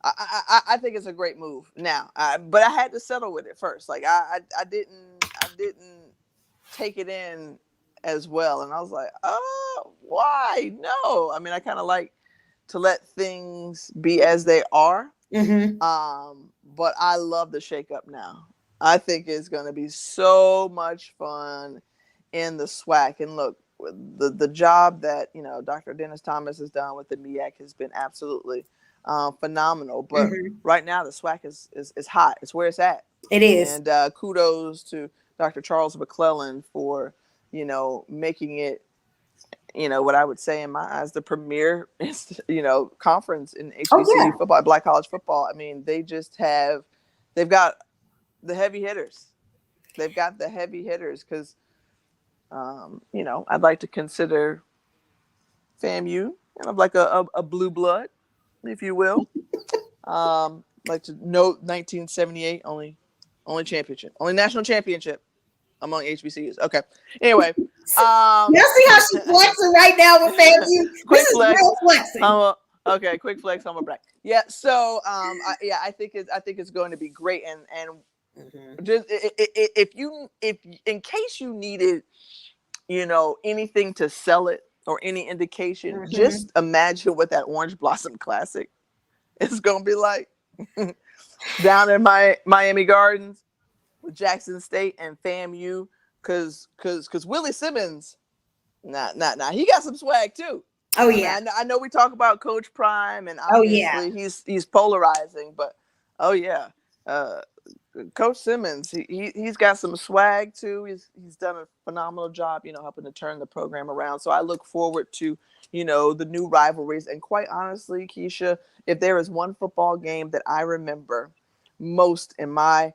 I think it's a great move now, but I had to settle with it first. Like I didn't take it in as well, and I was like, oh, why? No, I mean, I kind of like to let things be as they are. Hmm. But I love the shakeup now. I think it's going to be so much fun in the SWAC. And look, the job that Dr. Dennis Thomas has done with the MEAC has been absolutely phenomenal. But Hmm. right now, the SWAC is hot. It's where it's at. It is. And kudos to Dr. Charles McClellan for making it, what I would say in my eyes, the premier, conference in Oh HBCU yeah. football, Black college football. I mean, they've got the heavy hitters. They've got the heavy hitters because, I'd like to consider FAMU kind of like a blue blood, if you will. Like to note 1978, only Only championship. Only national championship among HBCUs. Okay. Anyway. You see how she's flexing right now with FAMU? Quick This is flex. real flexing. Okay, quick flex, humble brag. Yeah, so I think it's going to be great, and just if in case you needed, anything to sell it or any indication, just imagine what that Orange Blossom Classic is going to be like down in Miami Gardens with Jackson State and FAMU, because Willie Simmons, nah, he got some swag too. Oh yeah. I know we talk about Coach Prime, and Oh yeah. obviously he's polarizing, but oh yeah, Coach Simmons, he's got some swag too. He's done a phenomenal job, helping to turn the program around. So I look forward to, the new rivalries. And quite honestly, Keisha, if there is one football game that I remember most in my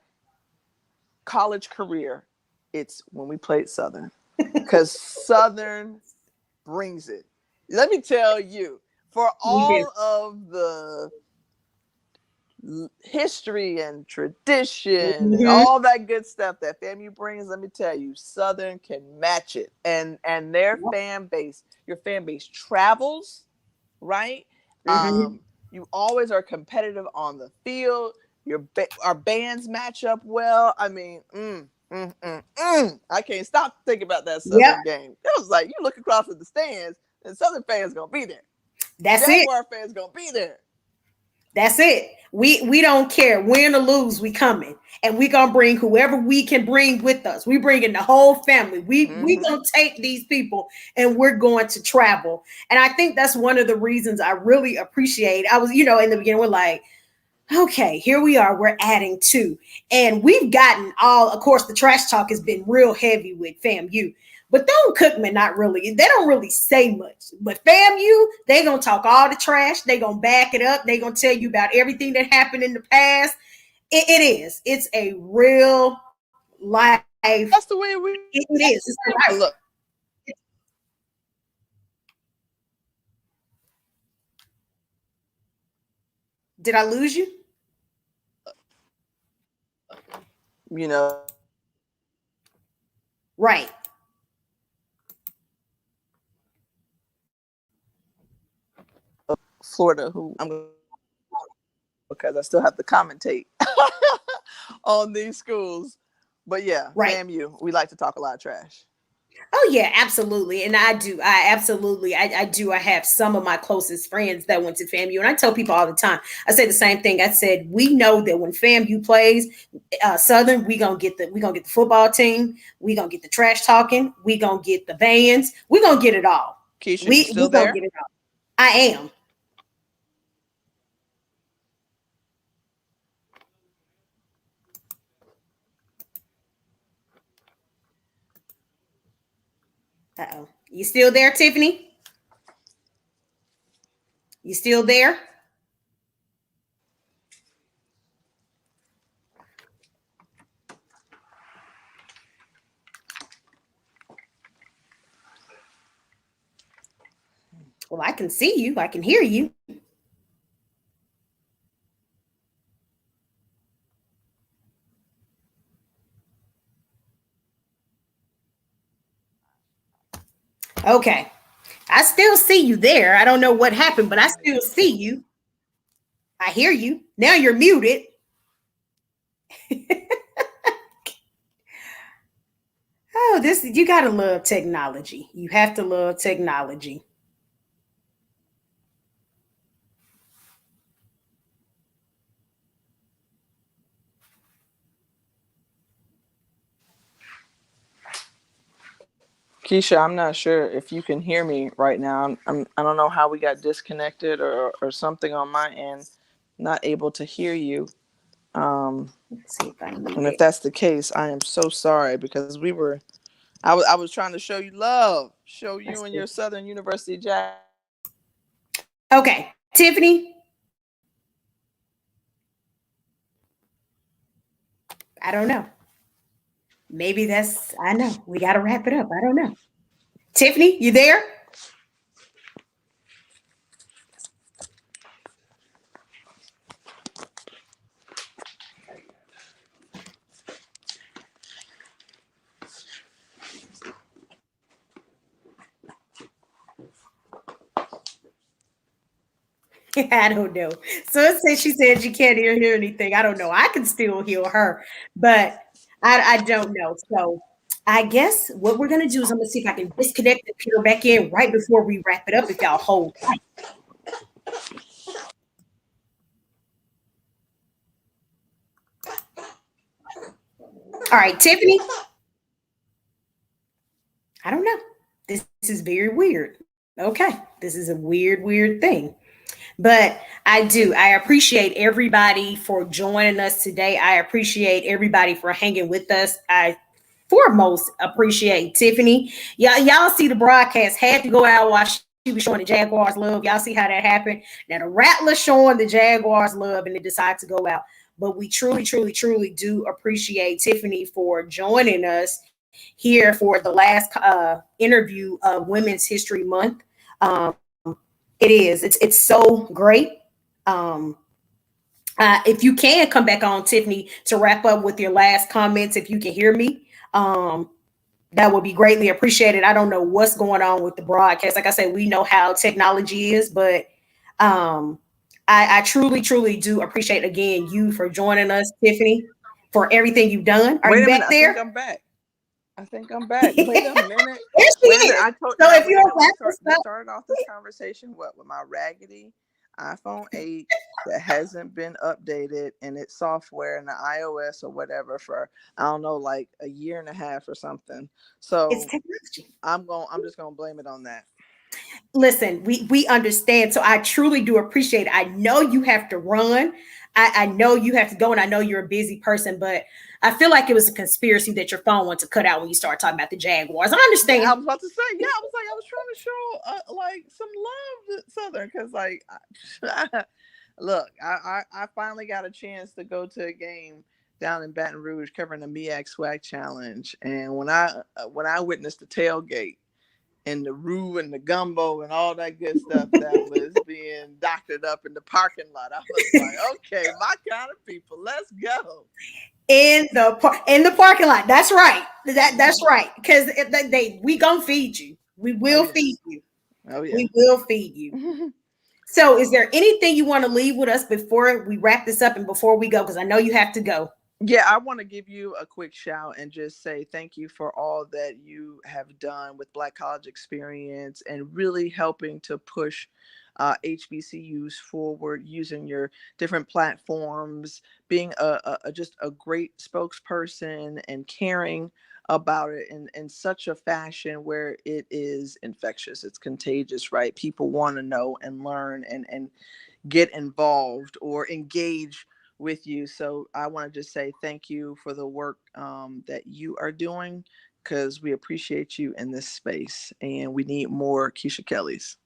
college career, it's when we played Southern, because Southern brings it. Let me tell you, for all of the history and tradition and all that good stuff that FAMU brings, let me tell you, Southern can match it. And their fan base, your fan base travels, right? You always are competitive on the field. Our bands match up well. I mean, I can't stop thinking about that Southern game. It was like you look across at the stands, and Southern fans gonna be there. That's Jaguar fans gonna be there. That's it. We don't care, win or lose, we coming, and we gonna bring whoever we can bring with us. We bringing the whole family. We gonna take these people, and we're going to travel. And I think that's one of the reasons I really appreciate. I was, in the beginning, we're like, okay, here we are. We're adding 2, and we've gotten all. Of course, the trash talk has been real heavy with FAMU. But Don Cookman, not really. They don't really say much. But FAMU, they going to talk all the trash. They going to back it up. They going to tell you about everything that happened in the past. It is. It's a real life. That's the way it is. It's the life. Look. Did I lose you? Right. Florida, because I still have to commentate on these schools. But yeah, right. FAMU, we like to talk a lot of trash. Oh yeah, absolutely. And I do. I do. I have some of my closest friends that went to FAMU, and I tell people all the time. I say the same thing. I said, we know that when FAMU plays Southern, we gonna get the football team. We gonna get the trash talking. We gonna get the bands. We gonna get it all. Keisha, we still there? Gonna get it all. I am. Uh-oh. You still there, Tiffany? You still there? Well, I can see you. I can hear you. Okay. I still see you there. I don't know what happened, but I still see you. I hear you. Now you're muted. Oh, you got to love technology. You have to love technology. Keisha, I'm not sure if you can hear me right now. I don't know how we got disconnected or something on my end. Not able to hear you. Let's see if I and if that's the case, I am so sorry, because I was trying to show you love, show you and your Southern University Jack. Okay, Tiffany. I don't know. Maybe I know. We got to wrap it up. I don't know. Tiffany, you there? I don't know. So it says she said she can't hear anything. I don't know. I can still hear her, but I don't know. So I guess what we're gonna do is I'm gonna see if I can disconnect and peer back in right before we wrap it up. If y'all hold tight. All right, Tiffany. I don't know. This is very weird. Okay, this is a weird thing. But I do. I appreciate everybody for joining us today. I appreciate everybody for hanging with us. I foremost appreciate Tiffany. Y'all see the broadcast. Had to go out while she was showing the Jaguars love. Y'all see how that happened. Now the Rattler showing the Jaguars love and they decide to go out. But we truly do appreciate Tiffany for joining us here for the last interview of Women's History Month. Um, it is. It's so great. Um, if you can come back on, Tiffany, to wrap up with your last comments, if you can hear me, that would be greatly appreciated. I don't know what's going on with the broadcast. Like I said, we know how technology is, but I truly do appreciate again you for joining us, Tiffany, for everything you've done. Are Wait you a minute, back there? I think I'm back. I think I'm back. Wait a minute. There she Wait a minute. is. I told So now. if Wait a you're minute. We back, started off this conversation with my raggedy iPhone 8 that hasn't been updated in its software and the iOS or whatever for I don't know, like a year and a half or something. So it's technology. I'm just gonna blame it on that. Listen, we understand. So I truly do appreciate it. I know you have to run. I know you have to go, and I know you're a busy person, but I feel like it was a conspiracy that your phone went to cut out when you start talking about the Jaguars. I Yeah, I understand. was about to say. Yeah, I was like, I was trying to show like some love to Southern because like, look, I finally got a chance to go to a game down in Baton Rouge covering the MEAC Swag Challenge, and when I witnessed the tailgate and the roux and the gumbo and all that good stuff that was being doctored up in the parking lot, I was like, okay, my kind of people, let's go. In the parking lot. That's right. That's right. Because we gonna feed you. We Oh will yeah. feed you. Oh yeah. We will feed you. So, is there anything you want to leave with us before we wrap this up and before we go? Because I know you have to go. Yeah, I want to give you a quick shout and just say thank you for all that you have done with Black College Experience and really helping to push HBCUs forward using your different platforms, being just a great spokesperson and caring about it in such a fashion where it is infectious, it's contagious, right? People want to know and learn and get involved or engage with you. So I want to just say thank you for the work that you are doing because we appreciate you in this space and we need more Keisha Kellys.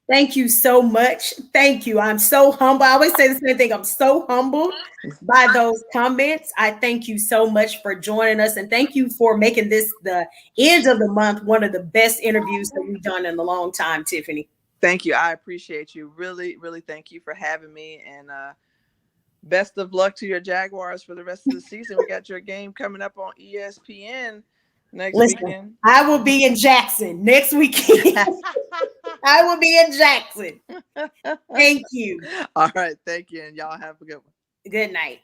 Thank you so much. Thank you. I'm so humble. I always say the same thing. I'm so humbled by those comments. I thank you so much for joining us. And thank you for making this the end of the month one of the best interviews that we've done in a long time, Tiffany. Thank you. I appreciate you. Really thank you for having me. And best of luck to your Jaguars for the rest of the season. We got your game coming up on ESPN next Listen, weekend. I will be in Jackson next weekend. I will be in Jackson. Thank you. All right. Thank you. And y'all have a good one. Good night.